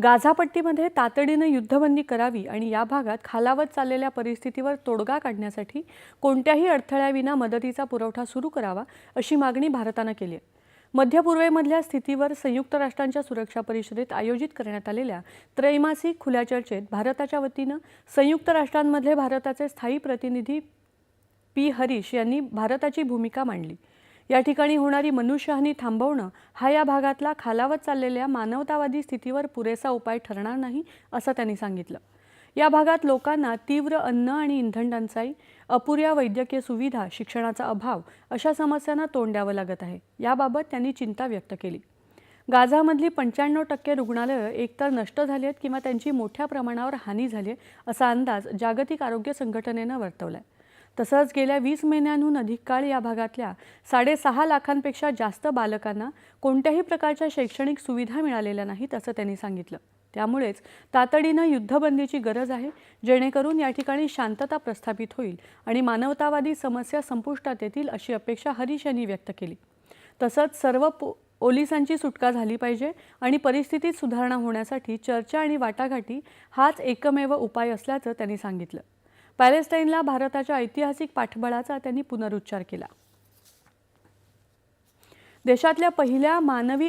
गाझापट्टीमध्ये तातडीने युद्धबंदी करावी आणि या भागात खालावत चाललेल्या परिस्थितीवर तोडगा काढण्यासाठी कोणत्याही अडथळ्याविना मदतीचा पुरवठा सुरू करावा अशी मागणी भारताने केली आहे। मध्य पूर्वेमधल्या स्थितीवर संयुक्त राष्ट्रांच्या सुरक्षा परिषदेत आयोजित करण्यात आलेल्या त्रैमासिक खुल्या चर्चेत भारताच्या वतीने संयुक्त राष्ट्रांमधले भारताचे स्थायी प्रतिनिधी पी हरीश यांनी भारताची भूमिका मांडली। या ठिकाणी होणारी मनुष्यहानी थांबवणं हा या भागातला खालावत चाललेल्या मानवतावादी स्थितीवर पुरेसा उपाय ठरणार नाही असं त्यांनी सांगितलं। या भागात लोकांना तीव्र अन्न आणि इंधन टंचाई, अपुऱ्या वैद्यकीय सुविधा, शिक्षणाचा अभाव अशा समस्यांना तोंड द्यावं लागत आहे। याबाबत त्यांनी चिंता व्यक्त केली। गाझामधली 95% रुग्णालयं एकतर नष्ट झाली आहेत किंवा त्यांची मोठ्या प्रमाणावर हानी झाली आहे असा अंदाज जागतिक आरोग्य संघटनेनं वर्तवलाय। तसंच गेल्या 20 महिन्यांहून अधिक काळ या भागातल्या 6.5 लाखांपेक्षा जास्त बालकांना कोणत्याही प्रकारच्या शैक्षणिक सुविधा मिळालेल्या नाहीत असं त्यांनी सांगितलं। त्यामुळेच तातडीनं युद्धबंदीची गरज आहे, जेणेकरून या ठिकाणी शांतता प्रस्थापित होईल आणि मानवतावादी समस्या संपुष्टात येतील अशी अपेक्षा हरीश यांनी व्यक्त केली। तसंच सर्व पोलिसांची सुटका झाली पाहिजे आणि परिस्थितीत सुधारणा होण्यासाठी चर्चा आणि वाटाघाटी हाच एकमेव उपाय असल्याचं त्यांनी सांगितलं। पॅलेस्टाईनला भारताच्या ऐतिहासिक पाठबळाचा त्यांनी पुनरुच्चार केला। देशातल्या पहिल्या मानवी